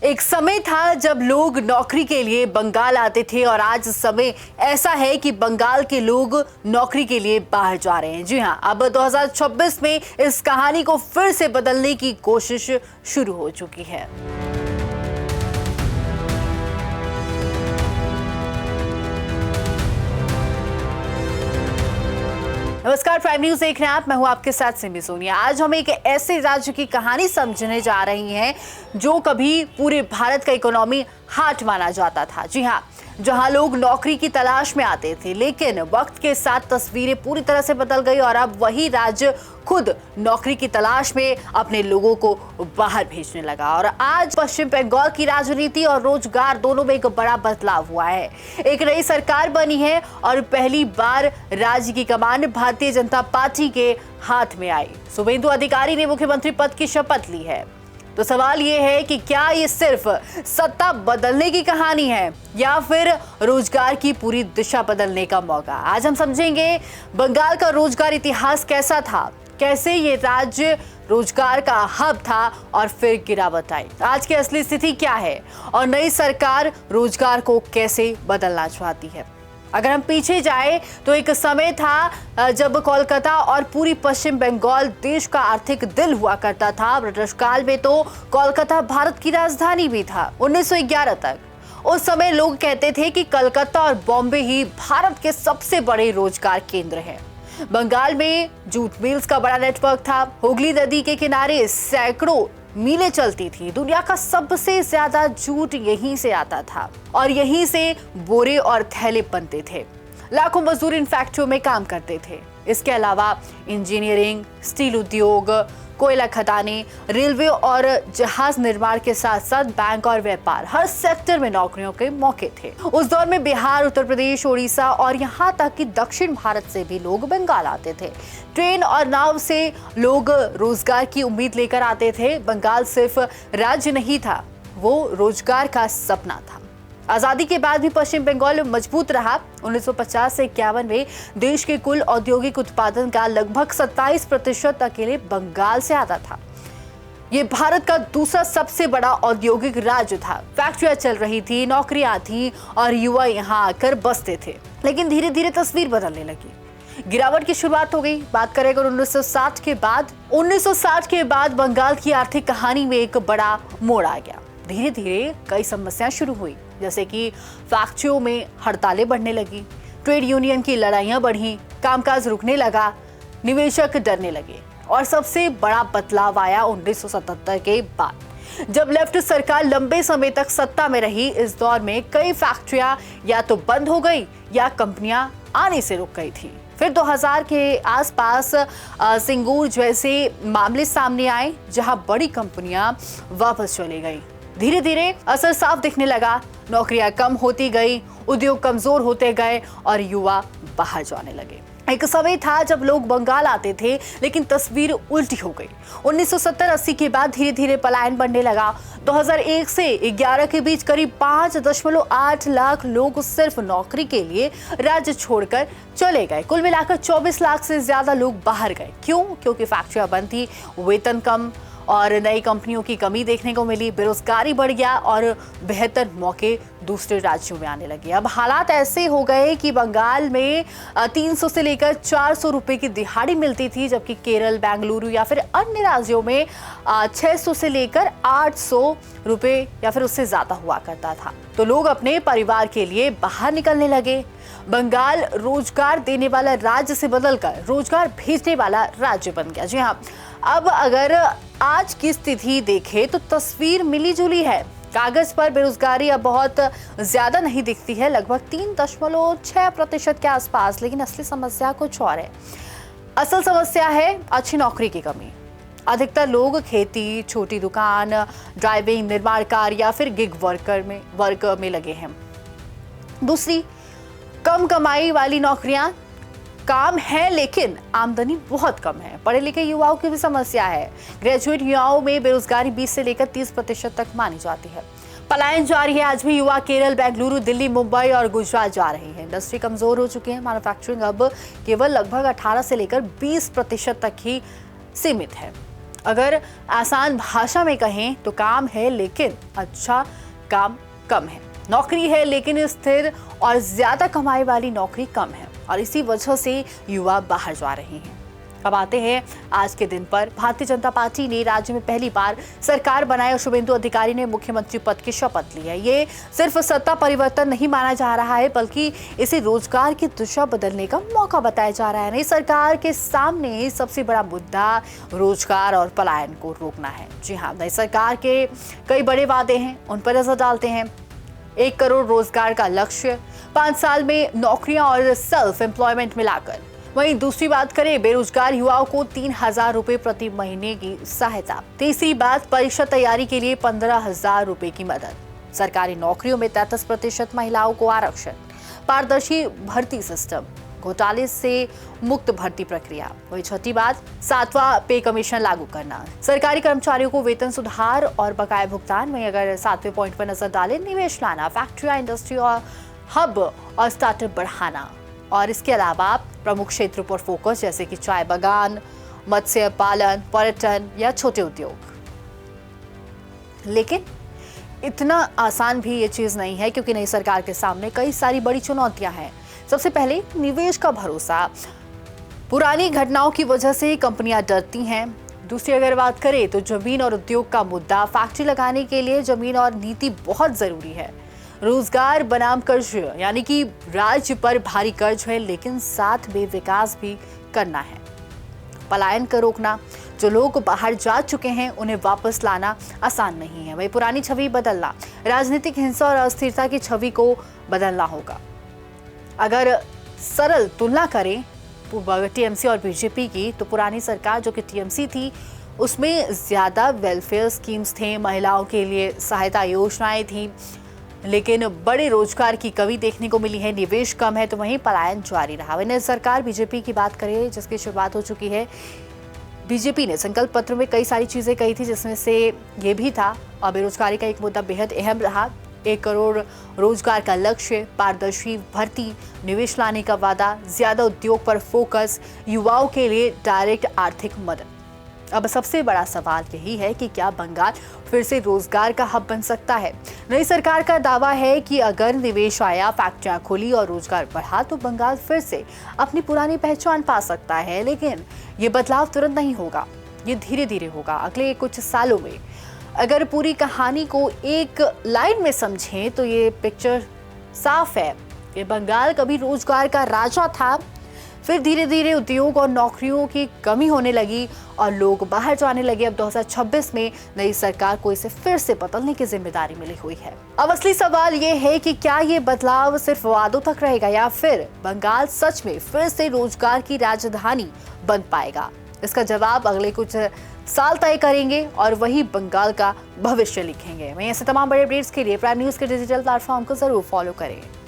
एक समय था जब लोग नौकरी के लिए बंगाल आते थे और आज समय ऐसा है कि बंगाल के लोग नौकरी के लिए बाहर जा रहे हैं। जी हां, अब 2026 में इस कहानी को फिर से बदलने की कोशिश शुरू हो चुकी है। नमस्कार, प्राइम न्यूज देख रहे हैं आप। मैं हूं आपके साथ सिमी सोनिया। आज हम एक ऐसे राज्य की कहानी समझने जा रही हैं जो कभी पूरे भारत का इकोनॉमी हार्ट माना जाता था। जी हां, जहां लोग नौकरी की तलाश में आते थे, लेकिन वक्त के साथ तस्वीरें पूरी तरह से बदल गई और अब वही राज्य खुद नौकरी की तलाश में अपने लोगों को बाहर भेजने लगा। और आज पश्चिम बंगाल की राजनीति और रोजगार दोनों में एक बड़ा बदलाव हुआ है। एक नई सरकार बनी है और पहली बार राज्य की कमान भारतीय जनता पार्टी के हाथ में आई। शुभेंदु अधिकारी ने मुख्यमंत्री पद की शपथ ली है। तो सवाल ये है कि क्या ये सिर्फ सत्ता बदलने की कहानी है या फिर रोजगार की पूरी दिशा बदलने का मौका। आज हम समझेंगे बंगाल का रोजगार इतिहास कैसा था, कैसे ये राज्य रोजगार का हब था और फिर गिरावट आई, आज की असली स्थिति क्या है और नई सरकार रोजगार को कैसे बदलना चाहती है। अगर हम पीछे जाए तो एक समय था जब कोलकाता और पूरी पश्चिम बंगाल देश का आर्थिक दिल हुआ करता था। ब्रिटिश काल में तो कोलकाता भारत की राजधानी भी था 1911 तक। उस समय लोग कहते थे कि कलकत्ता और बॉम्बे ही भारत के सबसे बड़े रोजगार केंद्र हैं। बंगाल में जूट मिल्स का बड़ा नेटवर्क था। हुगली नदी के किनारे सैकड़ों मीलें चलती थी। दुनिया का सबसे ज्यादा जूट यहीं से आता था और यहीं से बोरे और थैले बनते थे। लाखों मजदूर इन फैक्ट्रियों में काम करते थे। इसके अलावा इंजीनियरिंग, स्टील उद्योग, कोयला खदानें, रेलवे और जहाज निर्माण के साथ साथ बैंक और व्यापार, हर सेक्टर में नौकरियों के मौके थे। उस दौर में बिहार, उत्तर प्रदेश, उड़ीसा और यहाँ तक कि दक्षिण भारत से भी लोग बंगाल आते थे। ट्रेन और नाव से लोग रोजगार की उम्मीद लेकर आते थे। बंगाल सिर्फ राज्य नहीं था, वो रोजगार का सपना था। आजादी के बाद भी पश्चिम बंगाल मजबूत रहा। 1950 से 51 में देश के कुल औद्योगिक उत्पादन का लगभग 27% अकेले बंगाल से आता था। ये भारत का दूसरा सबसे बड़ा औद्योगिक राज्य था। फैक्ट्रियां चल रही थी, नौकरियां थी और युवा यहाँ आकर बसते थे। लेकिन धीरे धीरे तस्वीर बदलने लगी। गिरावट की शुरुआत हो गई। बात करें अगर 1960 के बाद बंगाल की आर्थिक कहानी में एक बड़ा मोड़ आ गया। धीरे धीरे कई समस्याएं शुरू हुई, जैसे कि फैक्ट्रियों में हड़तालें बढ़ने लगी, ट्रेड यूनियन की लड़ाइयां बढ़ी, कामकाज रुकने लगा, निवेशक डरने लगे और सबसे बड़ा बदलाव आया 1977 के बाद, जब लेफ्ट सरकार लंबे समय तक सत्ता में रही। इस दौर में कई फैक्ट्रियां या तो बंद हो गई या कंपनियां आने से रुक गई थी। फिर 2000 के आसपास सिंगूर जैसे मामले सामने आए, जहां बड़ी कंपनियां वापस चली गई। धीरे धीरे असर साफ दिखने लगा। नौकरियां कम होती गई, उद्योग कमजोर होते गए और युवा बाहर जाने लगे। एक समय था जब लोग बंगाल आते थे, लेकिन तस्वीर उल्टी हो गई। 1970-80 के बाद धीरे धीरे पलायन बढ़ने लगा। 2001 से 11 के बीच करीब 5.8 लाख लोग सिर्फ नौकरी के लिए राज्य छोड़कर चले गए। कुल मिलाकर 24 लाख से ज्यादा लोग बाहर गए। क्यों? क्योंकि फैक्ट्रियां बंद थी, वेतन कम और नई कंपनियों की कमी देखने को मिली। बेरोजगारी बढ़ गया और बेहतर मौके दूसरे राज्यों में आने लगे। अब हालात ऐसे हो गए कि बंगाल में 300 से लेकर 400 रुपए की दिहाड़ी मिलती थी, जबकि केरल, बेंगलुरु या फिर अन्य राज्यों में 600 से लेकर 800 रुपए या फिर उससे ज्यादा हुआ करता था। तो लोग अपने परिवार के लिए बाहर निकलने लगे। बंगाल रोजगार देने वाला राज्य से बदलकर रोजगार भेजने वाला राज्य बन गया। जी हाँ, अब अगर आज की स्थिति देखें तो तस्वीर मिली जुली है। कागज पर बेरोजगारी अब बहुत ज्यादा नहीं दिखती है, लगभग 3.6% के आसपास, लेकिन असली समस्या कुछ और है। असल समस्या है अच्छी नौकरी की कमी। अधिकतर लोग खेती, छोटी दुकान, ड्राइविंग, निर्माण कार्य या फिर गिग वर्क में लगे हैं। दूसरी, कम कमाई वाली नौकरियां काम है लेकिन आमदनी बहुत कम है। पढ़े लिखे युवाओं की भी समस्या है। ग्रेजुएट युवाओं में बेरोजगारी 20 से लेकर 30% तक मानी जाती है। पलायन जारी है। आज भी युवा केरल, बेंगलुरु, दिल्ली, मुंबई और गुजरात जा रहे हैं। इंडस्ट्री कमजोर हो चुकी है। मैन्युफैक्चरिंग अब केवल लगभग 18 से लेकर 20% तक ही सीमित है। अगर आसान भाषा में कहें तो काम है लेकिन अच्छा काम कम है, नौकरी है लेकिन स्थिर और ज्यादा कमाई वाली नौकरी कम है और इसी वजह से युवा बाहर जा रहे हैं। अब आते हैं आज के दिन पर। भारतीय जनता पार्टी ने राज्य में पहली बार सरकार बनाई और शुभेंदु अधिकारी ने मुख्यमंत्री पद की शपथ ली है। ये सिर्फ सत्ता परिवर्तन नहीं माना जा रहा है बल्कि इसे रोजगार की दिशा बदलने का मौका बताया जा रहा है। नई सरकार के सामने सबसे बड़ा मुद्दा रोजगार और पलायन को रोकना है। जी हाँ, नई सरकार के कई बड़े वादे हैं, उन पर नजर डालते हैं। 1 करोड़ रोजगार का लक्ष्य, 5 साल में नौकरियां और सेल्फ एम्प्लॉयमेंट मिलाकर। वहीं दूसरी बात करें बेरोजगार युवाओं को 3,000 रुपए प्रति महीने की सहायता। तीसरी बात परीक्षा तैयारी के लिए 15,000 रुपए की मदद। सरकारी नौकरियों में 33% महिलाओं को आरक्षण। पारदर्शी भर्ती सिस्टम, घोटाले से मुक्त भर्ती प्रक्रिया। वही छठी बात 7वां पे कमीशन लागू करना। सरकारी कर्मचारियों को वेतन सुधार और बकाया भुगतान में अगर 7वें पॉइंट पर नजर डालें, निवेश लाना, फैक्ट्रियां, इंडस्ट्री और हब और स्टार्टअप बढ़ाना। और इसके अलावा प्रमुख क्षेत्रों पर फोकस जैसे कि चाय बागान, मत्स्य पालन, पर्यटन या छोटे उद्योग। लेकिन इतना आसान भी ये चीज नहीं है क्योंकि नई सरकार के सामने कई सारी बड़ी चुनौतियां हैं। सबसे पहले निवेश का भरोसा। पुरानी घटनाओं की वजह से कंपनियां डरती हैं। दूसरी अगर बात करें तो जमीन और उद्योग का मुद्दा। फैक्ट्री लगाने के लिए जमीन और नीति बहुत जरूरी है। रोजगार बनाम कर्ज, यानी कि राज्य पर भारी कर्ज है लेकिन साथ में विकास भी करना है। पलायन को रोकना, जो लोग बाहर जा चुके हैं उन्हें वापस लाना आसान नहीं है। वही पुरानी छवि बदलना, राजनीतिक हिंसा और अस्थिरता की छवि को बदलना होगा। अगर सरल तुलना करें टीएमसी और बीजेपी की, तो पुरानी सरकार जो कि टीएमसी थी उसमें ज्यादा वेलफेयर स्कीम्स थे, महिलाओं के लिए सहायता योजनाएं थी, लेकिन बड़े रोजगार की कमी देखने को मिली है, निवेश कम है, तो वहीं पलायन जारी रहा। वहीं सरकार बीजेपी की बात करें जिसकी शुरुआत हो चुकी है। बीजेपी ने संकल्प पत्र में कई सारी चीजें कही थी जिसमें से ये भी था और बेरोजगारी का एक मुद्दा बेहद अहम रहा। 1 करोड़ रोजगार का लक्ष्य, पारदर्शी भर्ती, निवेश लाने का वादा, ज्यादा उद्योग पर फोकस, युवाओं के लिए डायरेक्ट आर्थिक मदद। अब सबसे बड़ा सवाल यही है कि क्या बंगाल फिर से रोजगार का हब बन सकता है। नई सरकार का दावा है कि अगर निवेश आया, फैक्ट्रियां खुली और रोजगार बढ़ा तो बंगाल फिर से अपनी पुरानी पहचान पा सकता है। लेकिन ये बदलाव तुरंत नहीं होगा, ये धीरे धीरे होगा, अगले कुछ सालों में। अगर पूरी कहानी को एक लाइन में समझें तो ये पिक्चर साफ है कि बंगाल कभी रोजगार का राजा था, फिर धीरे धीरे उद्योग और नौकरियों की कमी होने लगी और लोग बाहर जाने लगे। अब 2026 में नई सरकार को इसे फिर से बदलने की जिम्मेदारी मिली हुई है। अब असली सवाल ये है कि क्या ये बदलाव सिर्फ वादों तक रहेगा या फिर बंगाल सच में फिर से रोजगार की राजधानी बन पाएगा। इसका जवाब अगले कुछ साल तय करेंगे और वही बंगाल का भविष्य लिखेंगे। वहीं ऐसे तमाम बड़े अपडेट्स के लिए प्राइम न्यूज के डिजिटल प्लेटफॉर्म को जरूर फॉलो करें।